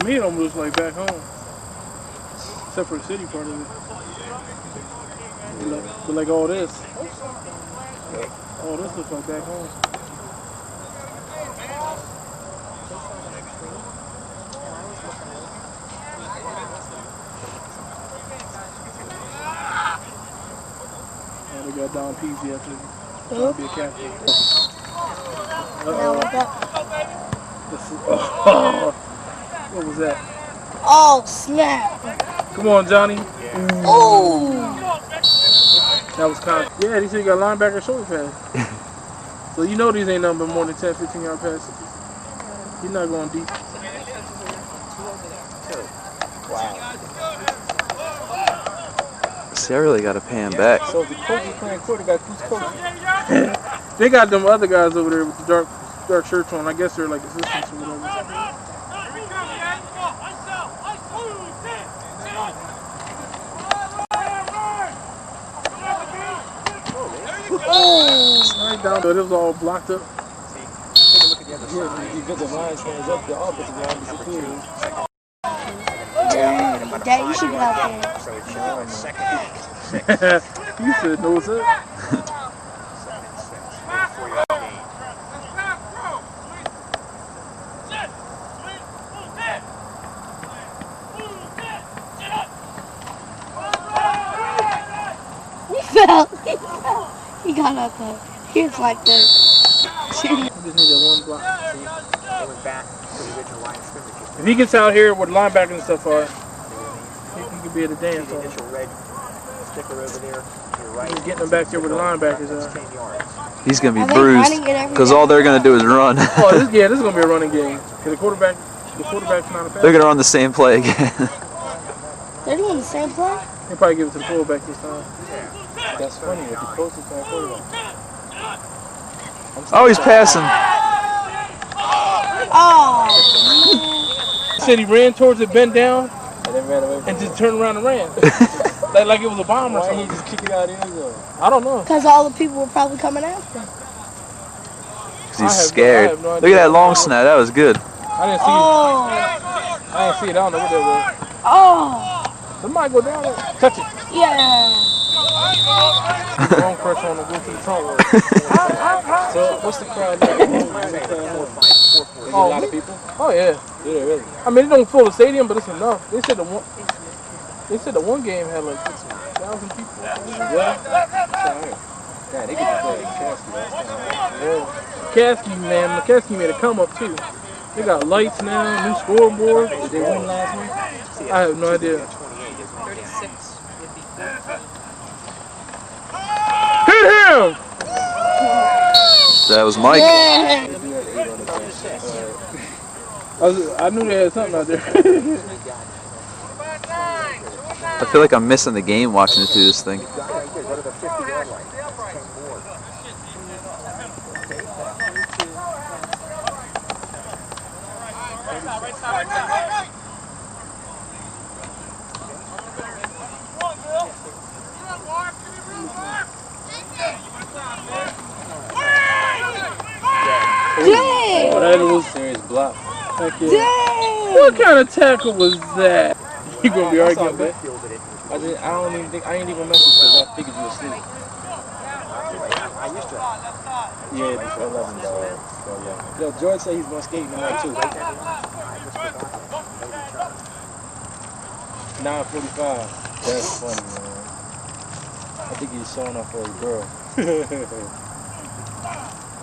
me, it almost looks like back home. Except for the city part of it. But like all this. All this looks like back home. Oh, they got Don Peasy after trying to be a captain. What was that? Oh, snap. Come on, Johnny. Oh. That was kind of, yeah, these got linebacker shoulder pass. So you know these ain't nothing but more than 10, 15 yard passes. He's not going deep. Wow. See, I really got to pay him back. So if the coach is playing quarterback, who's coaching? They got them other guys over there with the dark shirts on. I guess they're like assistants or whatever. Right down, but it was all blocked up. Take a look at the other side. The defensive line stands up, the offensive line disappears. Dad, you should get out there. So it's showing second and 6. You should know what's up. 7 and 6. 4-yard gain. He fell. He got up there. He was like this. He just needed one block. See, they went back to the original line of scrimmage. If he gets out here where the linebackers and stuff are, he could be at a dance. The initial red sticker over there to your right. He's getting them back there where the linebackers are. 10 yards. He's going to be bruised because all they're going to do is run. Oh, this is going to be a running game. The quarterback's not a pass. They're going to run the same play again. They're doing the same play? They probably give it to the fullback this time. That's funny. If the coach is playing quarterback. Oh, he's passing. Oh. He said he ran towards it, bent down, And then ran away from and just turned around and ran. like it was a bomb or Why something. he just kick it out of the end zone? I don't know. Because all the people were probably coming after him. Because he's scared. no Look at that long snap. That was good. I didn't see it. I didn't see it. I don't know what that was. Oh. Somebody go down there. Touch it. Yeah. Wrong pressure on the go to the front word. So what's the crowd like? There's a lot of people? Oh yeah. Yeah, really. I mean, it don't fill the stadium, but it's enough. They said the one game had like 6,000 people. Yeah, they get to play McCaskey, man, McCaskey made a come up too. They got lights now, new scoreboard. Did they win last week? I have no idea. 36 would be Hit him! That was Mike. Yeah. I knew they had something out there. I feel like I'm missing the game watching it through this thing. Dang! Oh, that was serious block. heck yeah. Dang! What kind of tackle was that? You gonna be arguing that? that? I don't even think I ain't even message because I figured you were asleep. Yeah, it's 11. So, yeah. Yo, George said he's gonna skate tonight too. 9:45. That's funny, man. I think he's showing up for a girl.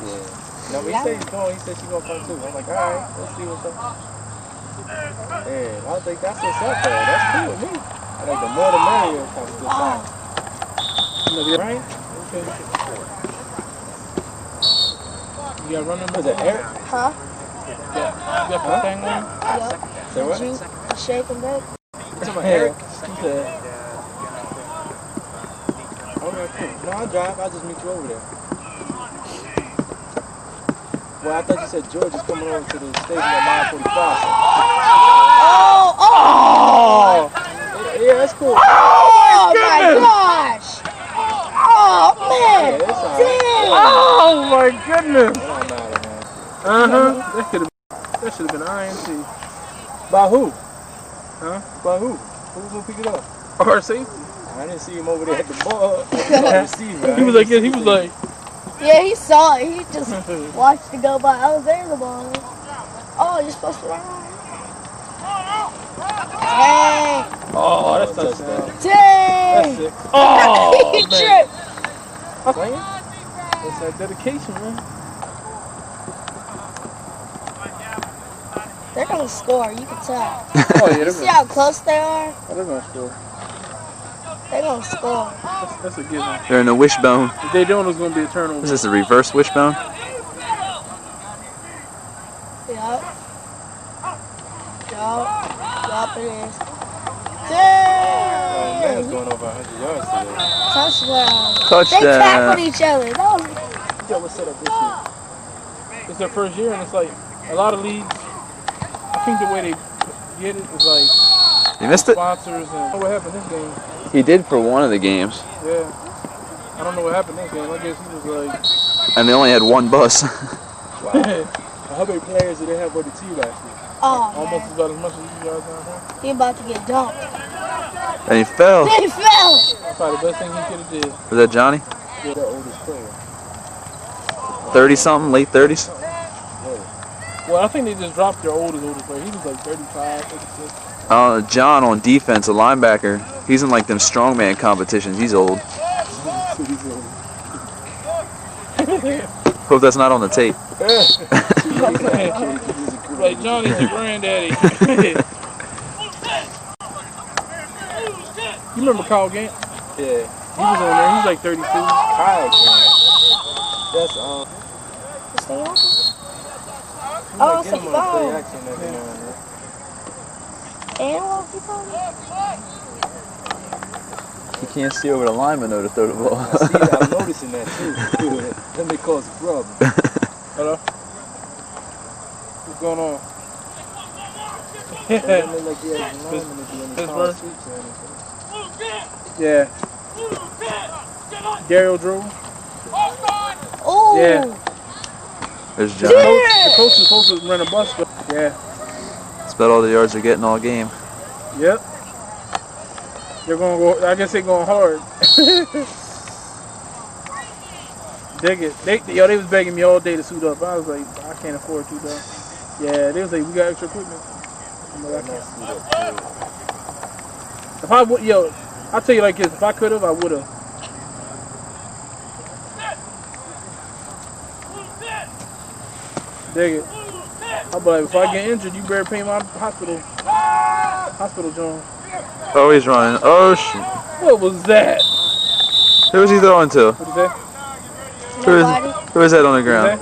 Yeah. No, he said he's going. He said she's gonna come too. I'm like, all right, let's see what's up. Yeah, I think that's what's up though. That's cool with me. I think the more the merrier comes to the time. Right? Okay. You got running Was it Eric? Huh? You got the thing on? Yup. Say what? Did you shake him back? What's about Eric? He said. Okay, cool. No, I'll drive. I'll just meet you over there. Well, I thought you said George is coming over to the station at 9:45. Oh! Yeah, that's cool. Oh my gosh! Oh man! Yeah, it's all right. Damn! Oh my goodness! It don't matter, man. That should have been INT. By who? Huh? By who? Who's gonna pick it up? Our safety. I didn't see him over there at the ball. Receiver. He was like, yeah, he was like, Yeah, he saw it. He just watched it go by. I was there the ball. Oh, you're supposed to run. Dang. oh, that's touchdown. Dang. That's it. Oh, He man. tripped. That's that dedication, man. They're going to score. You can tell. Oh, yeah, You they're see gonna, how close they are? they're gonna score. They're going to score. That's a given. They're in the wishbone. If they don't, it's gonna be a turnover. Is this a reverse wishbone? Yup. Yup, it is. Dang. Man's going over 100 yards today. Touchdown. They Touchdown. tackled each other. That was Yo, what's set up this year? It's their first year, and it's like a lot of leagues. I think the way they get it is like You missed it? sponsors and what happened this game. He did for one of the games. Yeah, I don't know what happened this game. I guess he was like, And they only had one bus. How many players did they have on the team last year? almost about as much as you guys down here. he about to get dumped. And he fell. They fell. That's probably the best thing he could have did. Was that Johnny? They're the oldest player. 30-something, late 30s? Well, I think they just dropped their oldest player. He was like 35, 36. John on defense, a linebacker. He's in like them strongman competitions. He's old. Hope that's not on the tape. Like Johnny's your granddaddy. You remember Kyle Gant? Yeah. He was on there. He's like 32. Kyle Grant. That's Stay open. you Oh, might it's get a him on play foul. action every now and then. And what he told me? You can't see over the lineman though to throw the ball. I see that. I'm noticing that too. That may cause a problem. Hello? What's going on? It doesn't look like he has a lineman to do any Pittsburgh? foul sweeps or anything. Yeah. Daryl Drew. Oh. Yeah. There's The John. coach is supposed to run a bus, but yeah. That's about all the yards they're getting all game. Yep. They're gonna go. I guess they're going hard. Dig it. They was begging me all day to suit up. I was like, I can't afford to though. Yeah, they was like, we got extra equipment. I'm like, I can't. If I would, I'll tell you like this. If I could have, I would have. Dig it. I'll be like, if I get injured, you better pay my hospital joint. Oh, he's running. Oh, shoot. What was that? Who was he throwing to? What is that? Nobody. Who is that on the ground?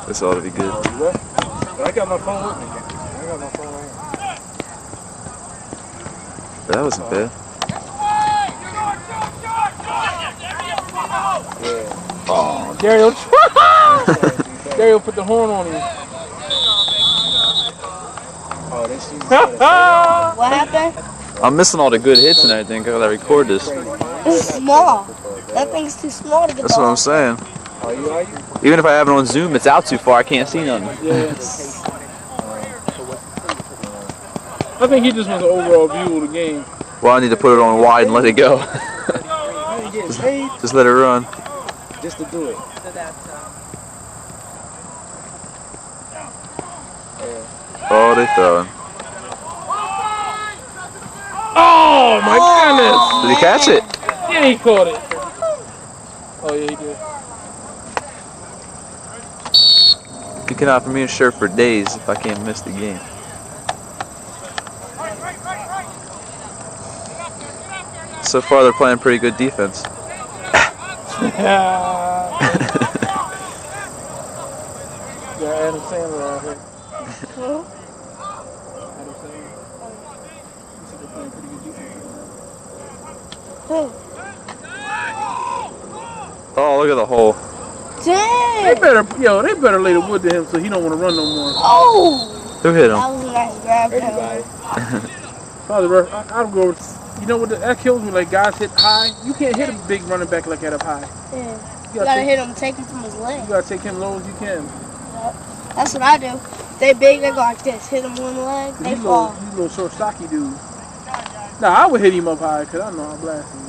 This ought to be good. I got my phone with me. I got my phone right here. That wasn't bad. Oh, Daryl. Daryl put the horn on him. Oh, they see me. What happened? I'm missing all the good hits and everything because I record this. It's small. That thing's too small to get That's the what I'm ball. saying. Are you? Even if I have it on Zoom, it's out too far. I can't see nothing. Yeah. I think he just wants an overall view of the game. Well, I need to put it on wide and let it go. I ain't getting paid Just let it run. just to do it. Oh, they throwing. Oh my goodness! Did he catch it? Yeah, he caught it. Oh yeah, he did. You can offer me a shirt for days if I can't miss the game. So far, they're playing pretty good defense. Yeah, Adam Sandler out here. Huh? Adam Sandler. He said they're playing pretty good defense. Who? Oh, look at the hole. They Dang! better lay the wood to him so he don't want to run no more. Oh! Who hit That him? was a nice grab. Everybody. Probably the ref. I'll go with, you know what, that kills me, like guys hit high. You can't hit a big running back like that up high. Yeah. You You gotta hit him, take him from his leg. You gotta take him low as you can. Yep. That's what I do. They big, they go like this. Hit him one leg, they fall. He's a little short, stocky dude. Nah, I would hit him up high because I know I'll blast him.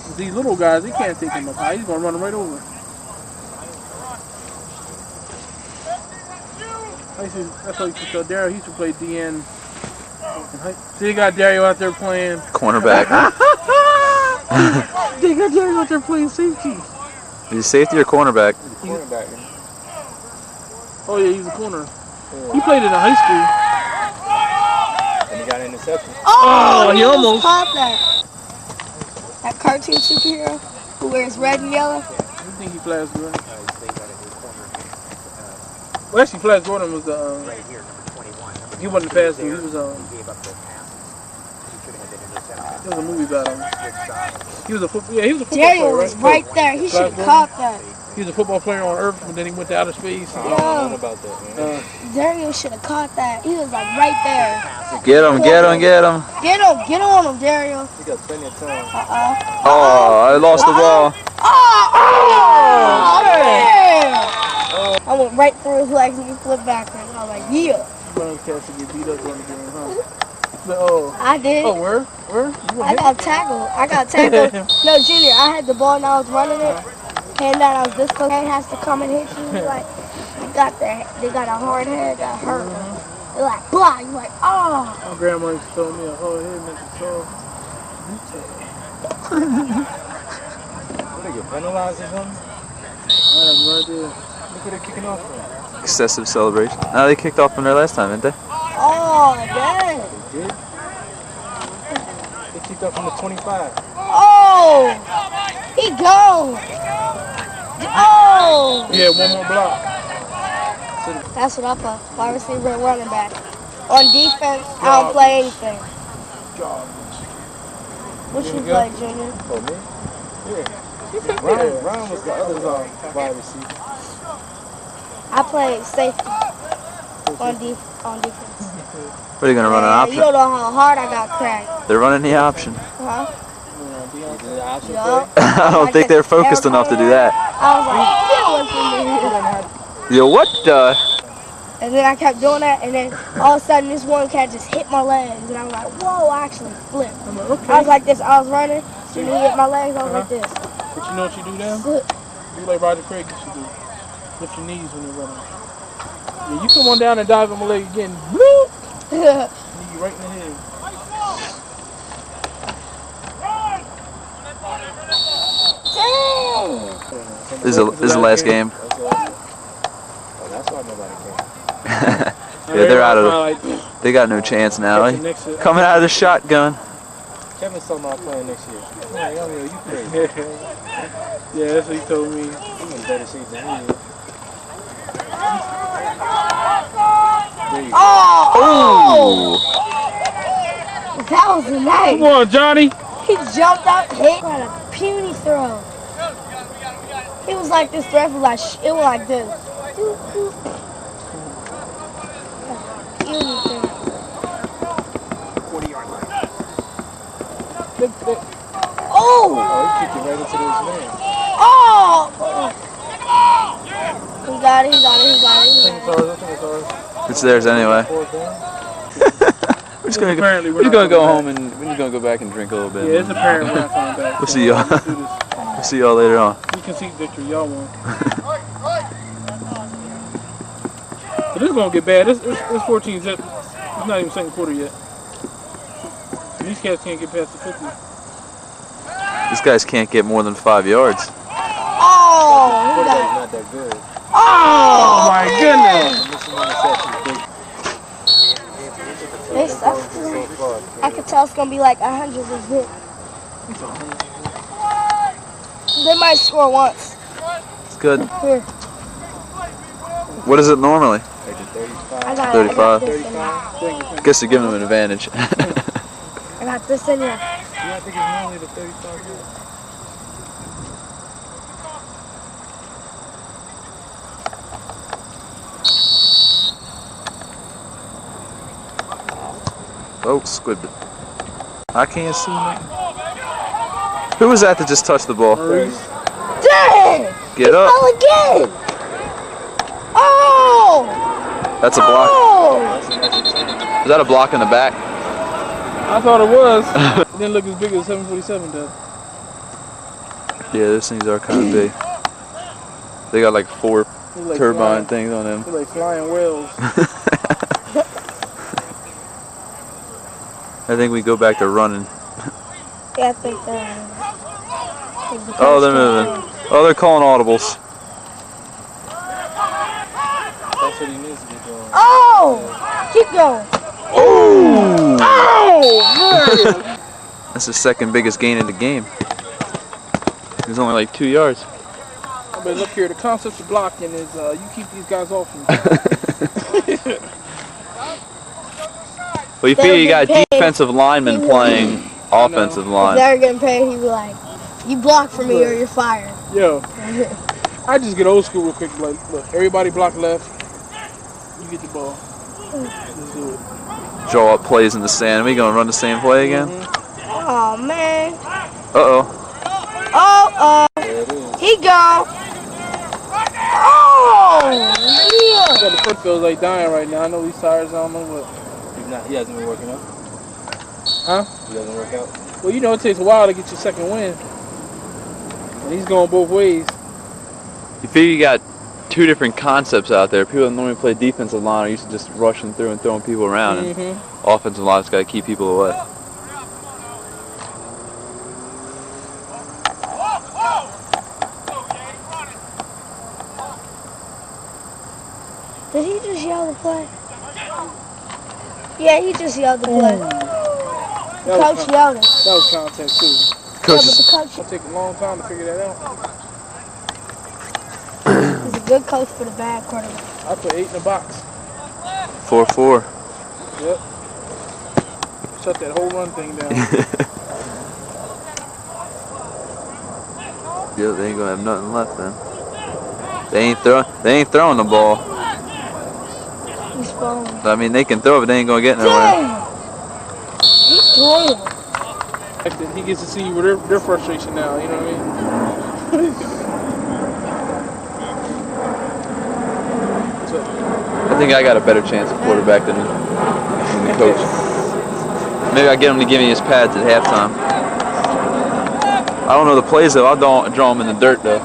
But these little guys, they can't take him up high. He's gonna run him right over. That's why you used to tell Daryl. He used to play DN. So you got Daryl out there playing Cornerback. They got Daryl out there playing safety. Is he safety or cornerback? Cornerback. Oh yeah, he's a corner. Yeah. He played in high school. And he got an interception. Oh, he almost caught that. That cartoon superhero who wears red and yellow. You think he flashed good? Well, actually, Flash Gordon was right here, number 21. He wasn't fast. He was He gave up the pass. He should have been intercepted. There was a movie about him. He was a football. Yeah, he was a football Daryl player, was right? right there. He should have caught that. He was a football player on Earth, but then he went to outer space. I don't know about that, man. Daryl should have caught that. He was like right there. Get him, get him, get him. Get on him, Daryl. He got plenty of time. Oh, I lost the ball. Oh, man. I went right through his legs and he flipped backwards. I was like, yeah. One of those cats to get beat up on the game, huh? But, I did. Oh, where? I got tackled. No, Junior, I had the ball and I was running it. Hand down, I was this close. Hand has to come and hit you. Like, they got a hard head that hurt. They're like, blah. You're like, oh. My grandma used to tell me a hard head meant to solve. What, they get penalized or something? I have no idea. Look where they're kicking off from. Excessive celebration. No, they kicked off from there last time, didn't they? Oh, dang. They did? They kicked off from the 25. Oh, he gone. Oh. Yeah, one more block. That's what I play. Wide receiver and running back. On defense, I don't play anything. What you play, Junior? Oh, me? Yeah. Ryan was the other wide receiver. I play safety on defense. What are you gonna run an You option? don't know how hard I got cracked. They're running the option. Huh? Yup. I don't think they're focused enough to do that. I was like, get away from me. Yo, what the? And then I kept doing that, and then all of a sudden this one cat just hit my legs, and I was like, whoa, I actually flipped. I'm like, okay. I was like this, I was running, and he hit my legs, I was like this. But you know what you do now? Good. Do like Roger Craig used to do. Lift your knees when you're running. Yeah, you come on down and dive on my leg again. Bloop! Knee you right in the head. Dang! This is the last game. Oh, that's why nobody came. Yeah, they're out of it. They got no chance now. Coming out of the shotgun. Kevin's talking about playing next year. Man, you crazy. Yeah, that's what he told me. He's in better shape than he is. Oh! That was nice. Come on, Johnny. He jumped up, hit, had a puny throw. It was like this throw, it was like this. Puny throw. 40-yard line. Oh! Oh, he kicked it right into this man. Oh! He got it. I think it's ours. It's theirs anyway. We're just gonna go home and we're just gonna go back and drink a little bit. Yeah, it's apparent we're not coming back. We'll see y'all. We'll see y'all later on. We can see victory. Y'all won. So this is gonna get bad. This 14's it's not even second quarter yet. These cats can't get past the 50. These guys can't get more than 5 yards. Oh! Quarterback's not that good. Oh my goodness! They suck. I could tell it's gonna be like 100 this bit. They might score once. It's good. Here. What is it normally? I got 35. this in there. Guess they're giving them an advantage. I got this in there. Yeah, I think it's normally the 35 good. Oh, squibbed it. I can't see nothing. Who was that just touched the ball? Maurice. Dang! Get up. Fell again. Oh! That's a block. Oh! Is that a block in the back? I thought it was. It didn't look as big as 747 does. Yeah, those things are kind of big. They got like 4 Like turbine things on them. They're like flying whales. I think we go back to running. Yeah, I think that. Oh, they're moving. Oh, they're calling audibles. That's what he needs to be doing. Oh! Keep going. Oh! Oh, man! That's the second biggest gain in the game. It was only like 2 yards. But look here, the concept of blocking is you keep these guys off me. Well, you figure you got defensive linemen playing offensive If line. they're getting paid, he'd be like, you block for me or you're fired. Yo, I just get old school real quick. Like, look, everybody block left. You get the ball. Let's do it. Draw up plays in the sand. Are we going to run the same play again? Oh, man. Uh-oh. Oh, he gone. Oh, yeah. Yeah, the foot feels like dying right now. I know he's tired, so I don't know what. He hasn't been working out. Huh? He doesn't work out. Well, you know it takes a while to get your second win. And he's going both ways. You figure you got 2 different concepts out there. People that normally play defensive line are used to just rushing through and throwing people around. And offensive line's got to keep people away. Did he just yell the play? Yeah, he just yelled the play. The coach yelled it. That was contact, too. Coach Yeah, but the coach, It'll take a long time to figure that out. he's a good coach for the bad quarterback. I put 8 in the box. 4-4. Yep. Shut that whole run thing down. Yeah, they ain't gonna have nothing left then. They ain't throwing the ball. He's falling. I mean, they can throw it, but they ain't gonna get nowhere. Dang! He's throwing. He gets to see their frustration now, you know what I mean? I think I got a better chance at quarterback than the coach. Maybe I get him to give me his pads at halftime. I don't know the plays though. I'll draw him in the dirt though.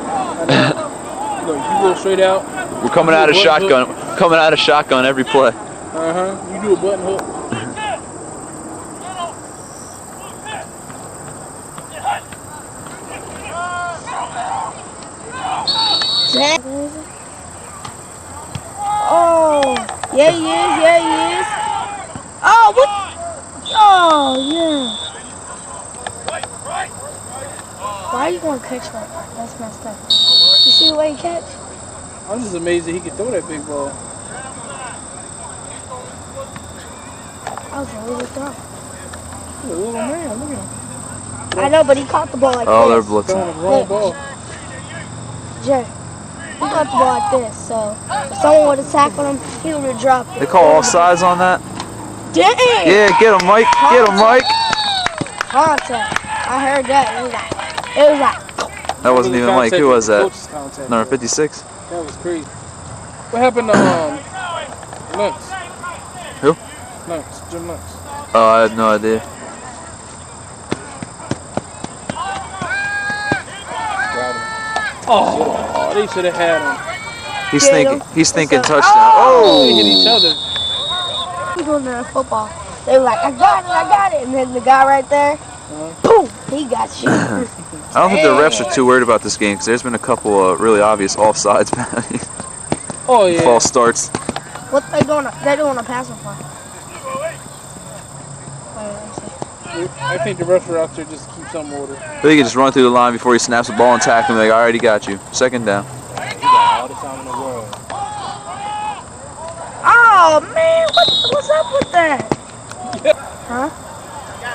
Look, you go straight out. We're coming out of shotgun. Coming out of shotgun every play. You do a button hook. Oh, yeah, he is. Yeah, he is. Oh, what? Oh, yeah. Why are you going to catch like that? That's messed up. You see the way he catch? I'm just amazed that he could throw that big ball. That was a really throw. He's a little man, look at him. I know, but he caught the ball like Oh, they're this. Throwing blitzing. the wrong ball. Jay, he caught the ball like this, so if someone would have tackled him, he would have dropped it. They call offsides on that? Dang! Yeah, get him, Mike. Get him, Mike. Contact. I heard that. It was like. That wasn't even Mike. Who was that? Coach's contact. Number 56. That was crazy. What happened to Lentz? Who? Lentz, Jim Lentz. Oh, I had no idea. Oh, they should have had him. He's thinking touchdown. They Oh! hit each other. People in the football, they were like, I got it. And then the guy right there, boom, he got you. I don't think the refs are too worried about this game because there's been a couple of really obvious offsides. Oh, yeah. False starts. What they doing? They're doing a passing play. I think the refs are out there just to keep some order. They can just run through the line before he snaps the ball and tackle him. Like, I already got you. Second down. He got all the time in the world. Oh man, what's up with that? Huh?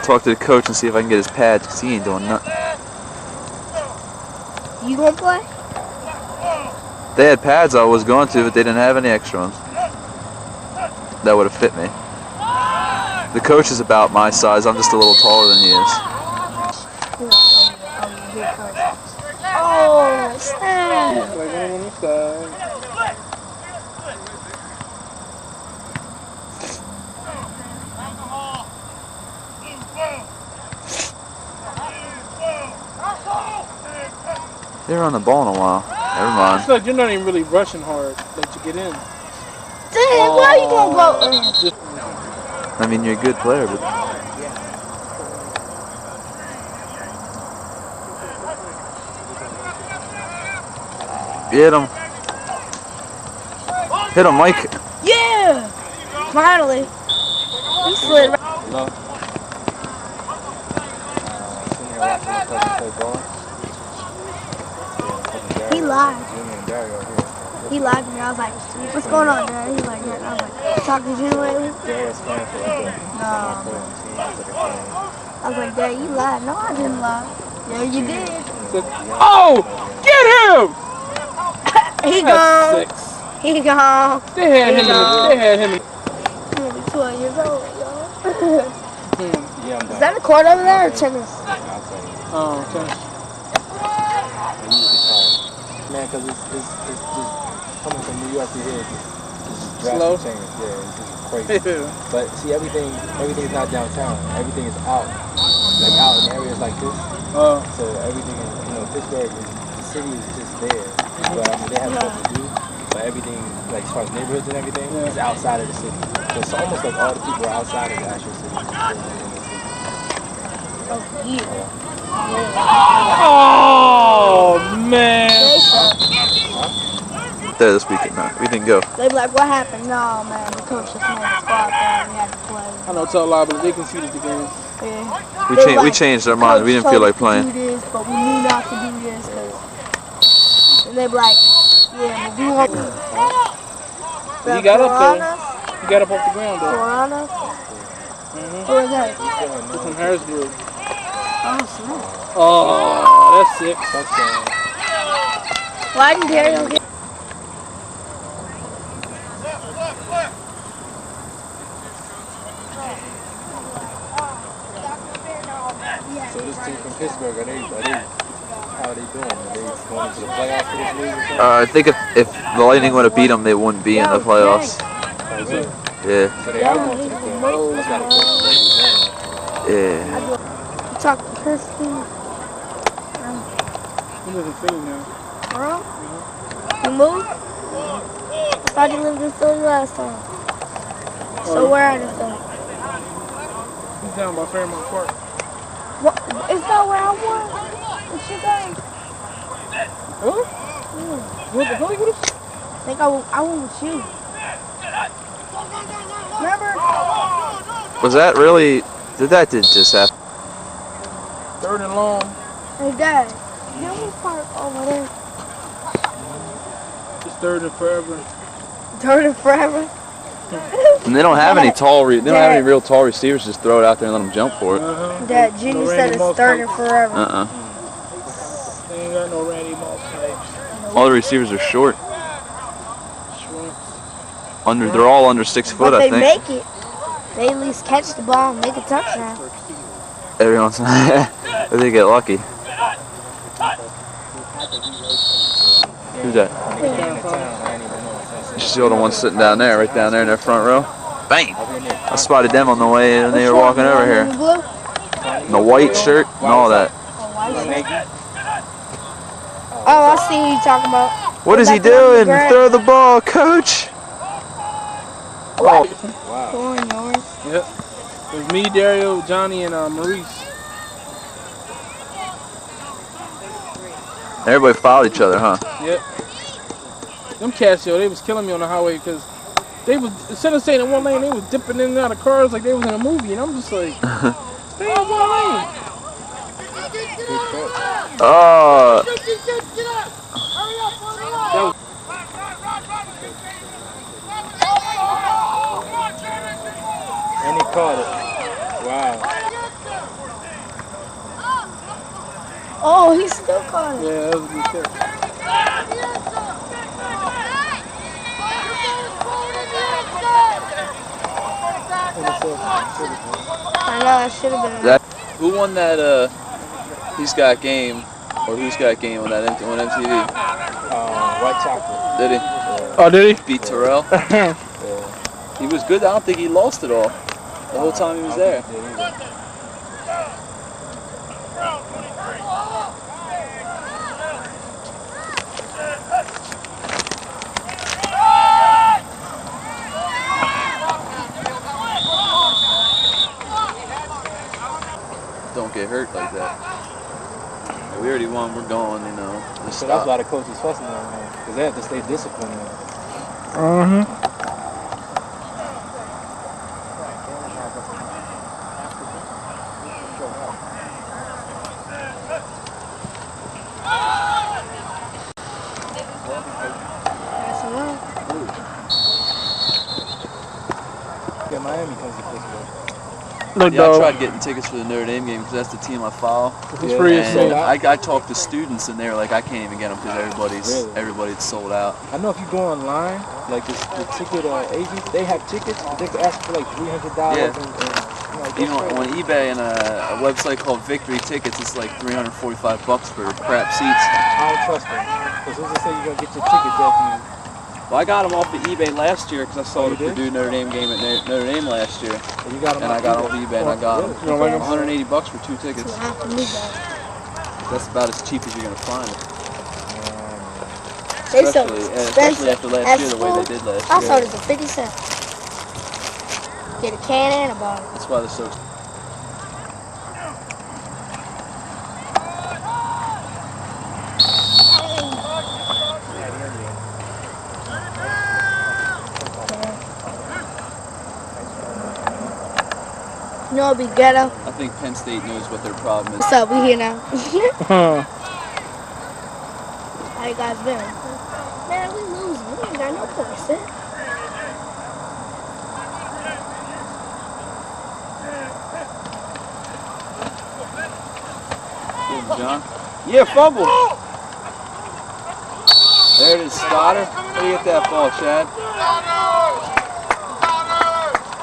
Talk to the coach and see if I can get his pads because he ain't doing nothing. You gonna play? They had pads I was going to, but they didn't have any extra ones. That would have fit me. The coach is about my size. I'm just a little taller than he is. Oh, Like one on the side. They were on the ball in a while. Never mind. It's like you're not even really rushing hard like to get in. Dang, where you gonna go? I mean, you're a good player, but hit him. Hit him, Mike. Yeah! Finally. He slid right. He lied. He lied to me. I was like, what's going on, Dad? He's like, I was like, talking to you lately? No. I was like, Dad, you lied. No, I didn't lie. Yeah, you did. Oh! Get him! He That's gone. 6. He gone. They had him. They had him. I'm gonna be 12 years old, y'all. Yeah, Is that a court over there or tennis? Oh, okay. Man, because it's just coming from New York to here. It's just Slow? drastic change. Yeah, it's just crazy. But see, everything is not downtown. Everything is out. Like out in areas like this. So everything is, Pittsburgh, the city is just there. But I mean, they have stuff to do. But everything, like as far as neighborhoods and everything, is outside of the city. So it's almost like all the people are outside of the actual city. Oh, man. There this weekend, no, we didn't go. They be like, what happened? No, man, the coach just made us go out there and we had to play. I know, tell a lie, but they conceded the game. Yeah. We changed our mind. We didn't feel like playing. Do this, but we knew not to do this. And they be like, yeah, but we won't. He got up there. He got up off the ground, though. Corona? Who is that? He's from Harrisburg. Oh, snap. Oh, that's 6. Why didn't Dario get... So this team from Pittsburgh, how are they doing? Are they going into the playoffs for this league or something? I think if the Lightning would have beat them, they wouldn't be in the playoffs. Oh, really? Yeah. So they are going to the playoffs. That's not a question. Yeah. Talk to Christine. He lives in Philly now. Bro? You moved? I thought you lived in Philly last time. So where are you from? He's down by Fairmont Park. What? Is that where I was? What's your name? Huh? You went to Philly with us? I think I went with you. Remember? Was that really? That did just happen? 3rd and long. Hey, Dad. You know we park over there? It's 3rd and forever. 3rd and forever? And they don't have any they don't have any real tall receivers. Just throw it out there and let them jump for it. Dad, Junior said it's 3rd and forever. They ain't got no Randy Moss types. All the receivers are short. Short. They're all under 6 foot, But I they think. make it. They at least catch the ball and make a touchdown. Every once in a while, they get lucky. Who's that? You see all the ones sitting down there, right down there in their front row? Bang! I spotted them on the way and they were walking over here. In the white shirt and all that. Oh, I see who you're talking about. What is he doing? Throw the ball, coach! Oh. Yep. It was me, Dario, Johnny, and Maurice. Everybody fouled each other, huh? Yep. Them cats, yo, they was killing me on the highway because they was, instead of staying in one lane, they was dipping in and out of cars like they was in a movie. And I'm just like, stay in one lane. Oh. And he caught it. Wow. Oh, he still caught it. Yeah, that was a good catch. I know, I should have been. That, who won that He's Got Game Or who's got game on that on MTV? White chocolate. Did he? Oh, did he? Beat Terrell. Yeah. He was good. I don't think he lost it all the whole time he was there. Don't get hurt like that. We already won. We're going. You know. So that's why the coach is fussing right now, because they have to stay disciplined. Yeah, Miami comes to Pittsburgh. Look, Yeah, I tried getting tickets for the Notre Dame game because that's the team I follow. It's free as And sold. I talked to students and they were like, I can't even get them because everybody's sold out. I know if you go online, like the ticket agents, they have tickets. They can ask for like $300. Yeah. And You know, on eBay and a website called Victory Tickets, it's like $345 for crap seats. I don't trust them. Because who's to say you're going to get your tickets after you? Well, I got them off of eBay last year because I saw you the did? Purdue Notre Dame game at Notre Dame last year. And you got them And I got them off eBay and I got them. You don't like 'em? $180 for 2 tickets. That's about as cheap as you're going to find it. They so Especially after last year, the way they did last I year. sold it for 50 cents. Get a can and a bottle. That's why they're so. You know it'd be ghetto. I think Penn State knows what their problem is. What's up? We here now. How you guys been? Man, we losing. We ain't got no points, eh? Good, John. Yeah, fumble. There it is, Stoddard. Way to get that ball, Chad.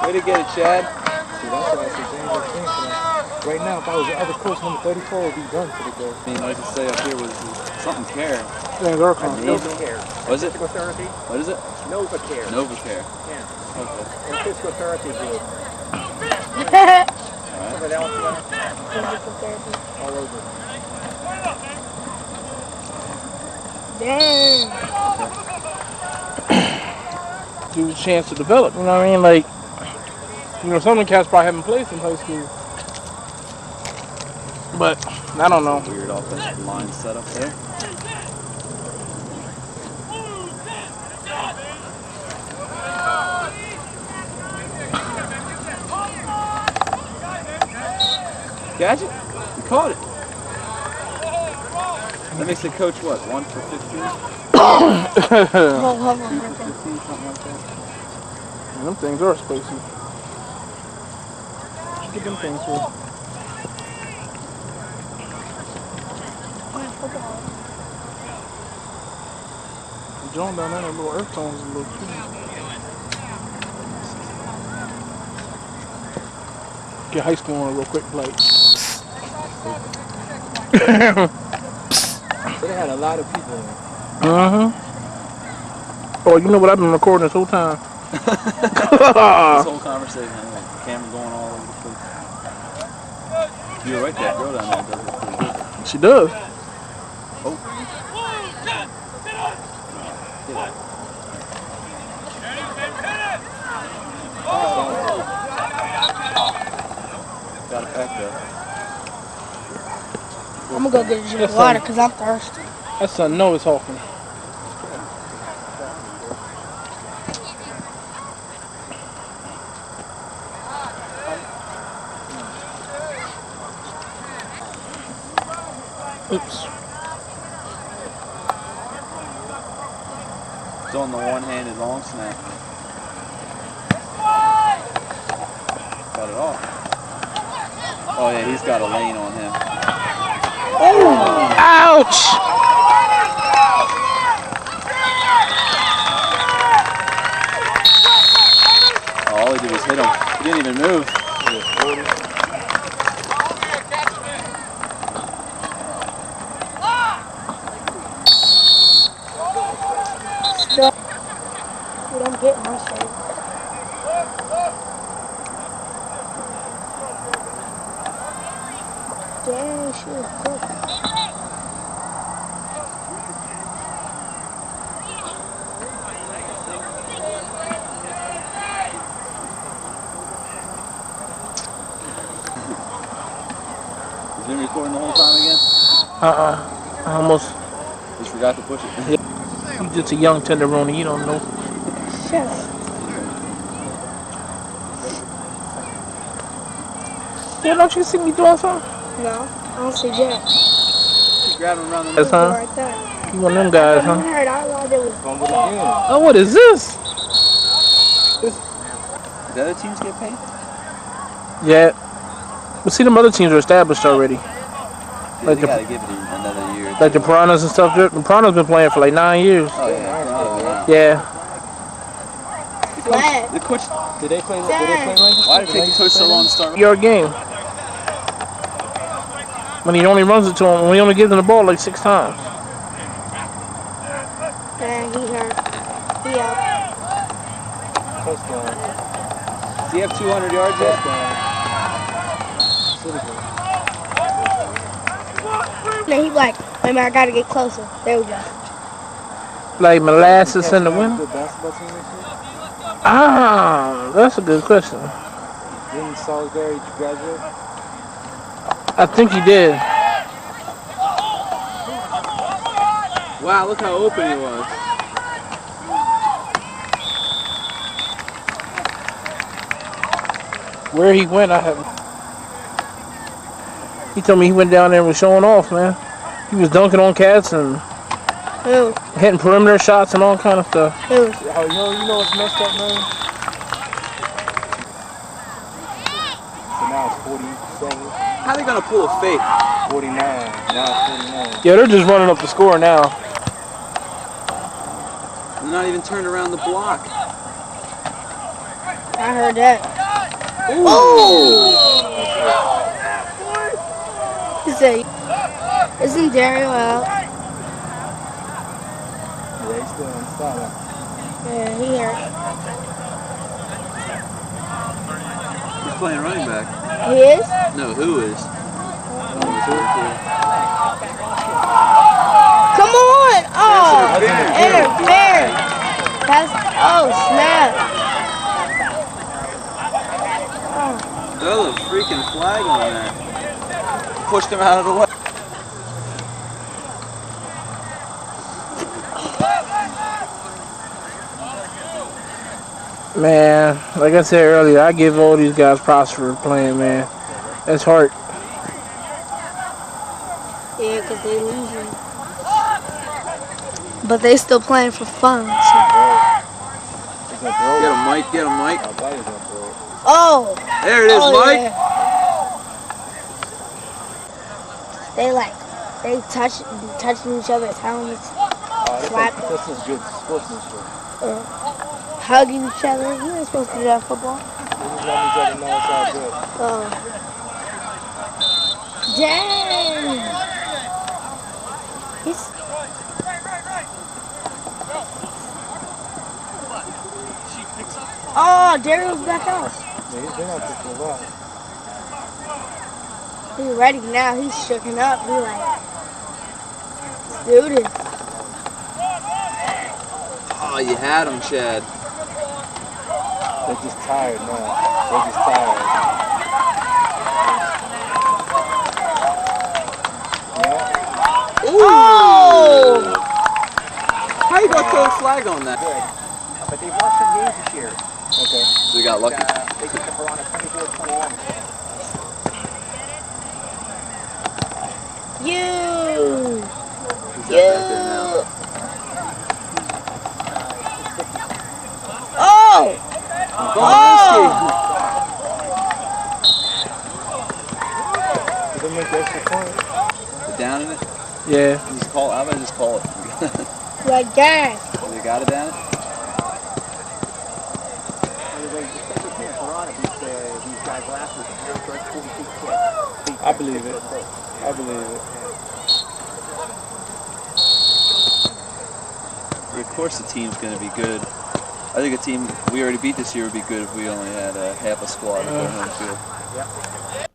Way to get it, Chad. See, that's why it's a dangerous thing for them. Right now, if I was the other coach, number 34 would be done for the day. I mean, like you say up here was something care. NovaCare. Was it? Physical therapy. What is it? NovaCare. NovaCare. Yeah. Okay. And physical therapy group. Philadelphia. All over. Dang. Give you a chance to develop. You know what I mean? Like, you know, some of the cats probably haven't played since high school. But I don't know. Weird offensive line setup there. Catch it? You caught it. That makes the coach what? 1 for 15? 2 for 15, something like that. Them things are spicy. Just get them things for. The John down there, that little earth tone is a little cute. Get high school on a real quick flight. So they had a lot of people in. Oh, you know what I've been recording this whole time? This whole conversation, the camera going all over the place. You're right, that girl down there does it pretty good. She does. Oh. Got it back there. I'm gonna go get a drink of water because I'm thirsty. That son knows Hawking. Oops. It's on the one-handed long snap. Got it off. Oh yeah, he's got a lane on him. Oh! Ouch! Oh, all he did was hit him. He didn't even move. I'm getting my shit. Dang, she was quick. Has been recording the whole time again? I almost. Just forgot to push it. Yeah. You're just a young tenderoni. You don't know. Shit. Yeah, don't you see me doing something? No, I don't see Jack. Just grab him around the That's huh? Right there. You one of them guys, I huh? heard all I did was Oh, what is this? The other teams get paid? Yeah. But see, them other teams are established already. Yeah, Like they gotta give it another year. Like the Piranhas and stuff. The Piranhas been playing for like 9 years. Oh yeah. Yeah. flat. The coach, did they play Lancaster? Why did it take the coach so long to start? Your game. When he only runs it to him, when he only gives him the ball like 6 times. And he hurt. He out. Touchdown. Does he have 200 yards yet? Then he like, wait a minute, I gotta get closer. There we go. Like molasses in the wind? Good basketball team this year? Ah, that's a good question. Didn't Salisbury graduate? I think he did. Wow, look how open he was. Where he went, I haven't. He told me he went down there and was showing off, man. He was dunking on cats and Who? hitting perimeter shots and all kind of stuff. Who? Oh, you know what's messed up, man? So now it's 47, How are they gonna pull a fake? 49. Now it's 49. Yeah, they're just running up the score now. They're not even turned around the block. I heard that. Oh! He said, isn't Dario out? Yeah, he's still on the sideline. Yeah, he hurt. He's playing running back. He is? No, who is? Come on! Oh, interference. That's, oh, snap. Throw the freaking flag on that. Pushed him out of the way. Man, like I said earlier, I give all these guys props for playing, man. That's hard. Yeah, because they losing. But they still playing for fun. So. Get him, Mike. Get him, Mike. Oh! There it is, Mike. Yeah. They like, they touching each other's helmets, slapping, This is good sportsmanship. hugging each other. You ain't supposed to do that in football. We just love each other now, it's all good. Oh. Dang! He's... Oh, Daryl's back out. Yeah, he's been out there for a while. He's ready now. He's shooken up. He's like, let's do this. Oh, you had him, Chad. They're just tired now. They're just tired. Yeah. Ooh. Oh! How you gonna throw a flag on that? Good. But they've lost some games this year. Okay. So we got lucky. They beat the Piranha 24-21. You! He's up back there now. Oh! Did they make the extra point? They're down in it? Yeah. Just call it. I'm gonna just call it. Like gas. They got it down? Anyway, the special team Piranha beat these guys last week. They're 42 kids. I believe it. I believe it. Of course the team's gonna be good. I think a team we already beat this year would be good if we only had half a squad at home field. Yep.